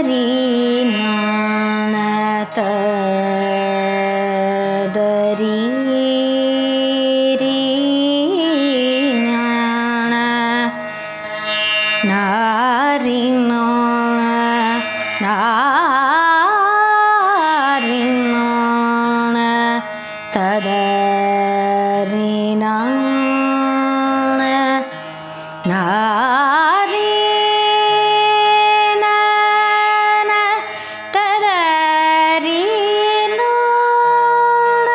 ತದರಿ ನಾಣ ತದರಿ ರೀ ನಾಣ ನಾರಿ ನೋಣ ನಾರಿ ನೋಣ ತದರಿ ನಾಣ ನಾರಿ ನಾಣ ತದರಿ ನೋಣ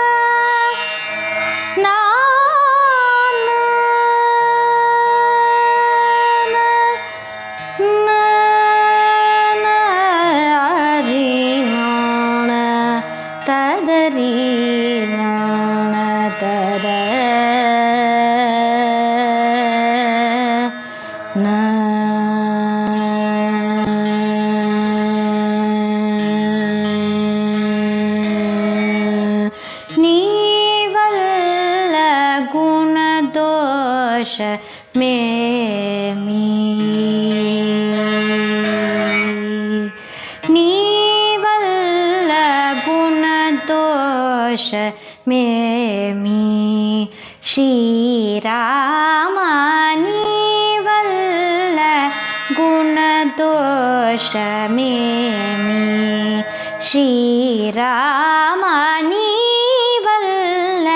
ನಾರಿ ನೋಣ ತದರಿ ನೋಣ ತದ ನೀವಲ್ಲ ಗುಣದೋಷ ಮೇಮಿ ನೀವಲ್ಲ ಗುಣದೋಷ ಮೇಮಿ ಶ್ರೀರಾಮ ನೀವಲ್ಲ ಗುಣದೋಷ ಮೇಮಿ ಶ್ರೀರಾಮ ನೀವಲ್ಲ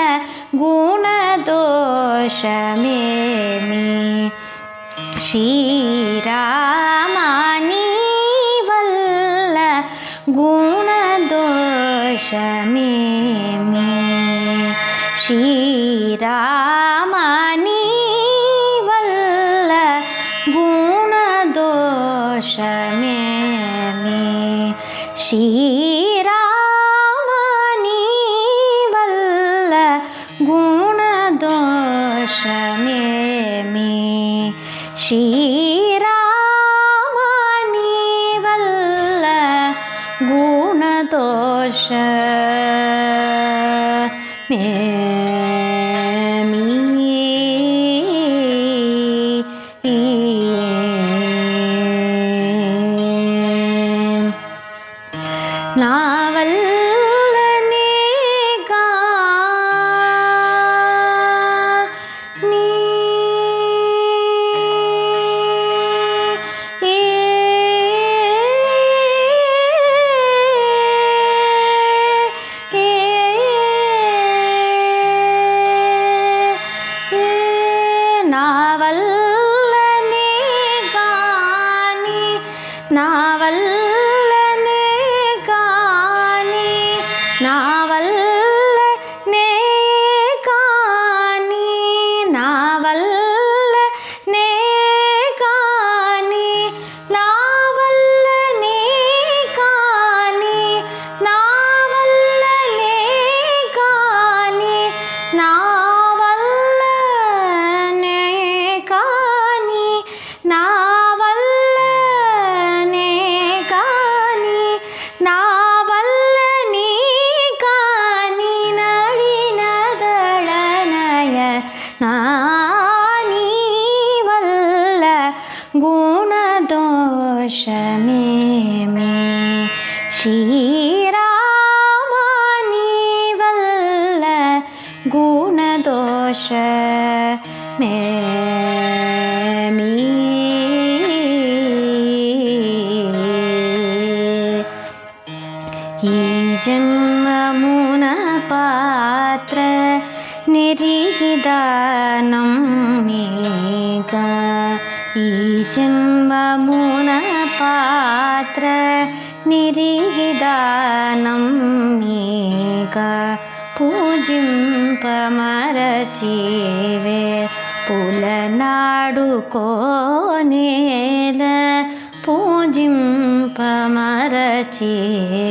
ಗುಣದೋಷ ಮೇಮಿ ಶ್ರೀರಾಮ ನೀವಲ್ಲ ಗುಣದೋಷ ಮೇಮಿ ಶ್ರೀರಾಮ ನೀವಲ್ಲ ಗುಣದೋಷ ಮೇಮಿ ಶ್ರೀರಾಮ ನೀವಲ್ಲ ಗುಣದೋಷ ಮೇಮಿ ಶ್ರೀರಾಮ ನೀವಲ್ಲ ಗುಣದೋಷ ಮೇಮಿ ನಾವಲ್ಲನೆ ಗಾನಿ ನಾವಲ್ಲನೆ ಗಾನಿ ನಾವಲ್ಲನೆ ಗಾನಿ ನಾವಲ್ಲನೆ ಗಾನಿ ನಾವಲ್ಲನೆ ಗಾನಿ ನಾವಲ್ಲನೆ ಗಾನಿ ನಾವಲ್ಲನೆ ಗಾನಿ ನಾವಲ್ಲನೆ ಗಾನಿ ನಾವಲ್ಲನೆ ಗಾನಿ ನಾವಲ್ಲನೆ ಗಾನಿ ನಳಿನದಳನಯ ನಾನೀವಲ್ಲ ಗುಣದೋಷ ಮೇಮಿ ಶ್ರೀರಾಮ ನೀವಲ್ಲ ಗುಣದೋಷ ಮೇಮಿ ಈ ಜನ್ಮಮುನ ಪಾತ್ರ ನೆರಿಗಿದ ನಮ್ಮೀಗ ಈ ಜನ್ಮಮುನ ಪಾತ್ರ ನೆರಿಗಿದ ನಮ್ಮೀಗ ಪೂಜಿಂಪ ಮರಚೀವೆ ಪುಲನಾಡು ಕೋನೇಲ ಪೂಜಿಂಪ ಮರಚೀವೆ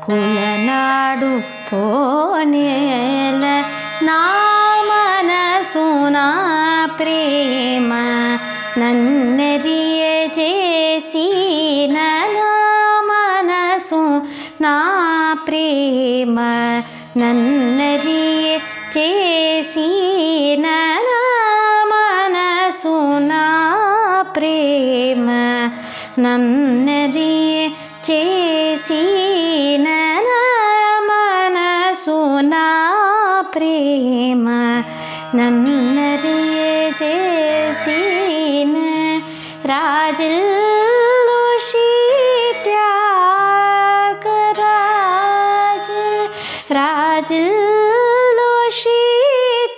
ಕುಲನಾಡು ಕೋನೇಲ ನಾಮನಸುನ ಪ್ರೇಮ ನನ್ನರಿಯೇ చేసి మనసు నా ప్రేమ నన్నరియే చేసి నా మనసు నా ప్రేమ నన్నరియే सीन राजल्लोशी त्यागराज राजल्लोशी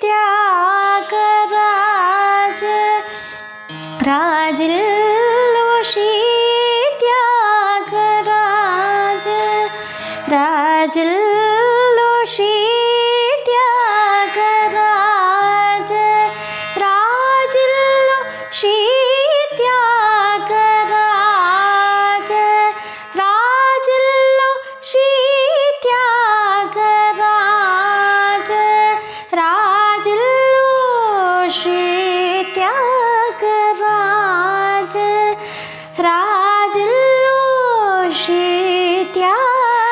त्यागराज राजल्लोशी त्यागराज राजल्लोशी त्यागराज राजल्लोशी त्यागराज राजल्लोशी त्यागराज राजल्लोशी त्यागराज राजल्लोशी त्यागराज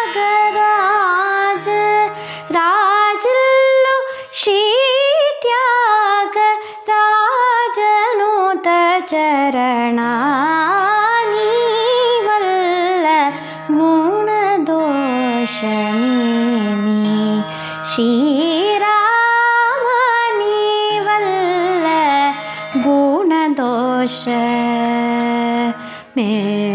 राजल्लोशी त्यागराजनुत चरणानि वल्ल गुणदोषमेमि श्रीरामनि वल्ल गुणदोष मेनी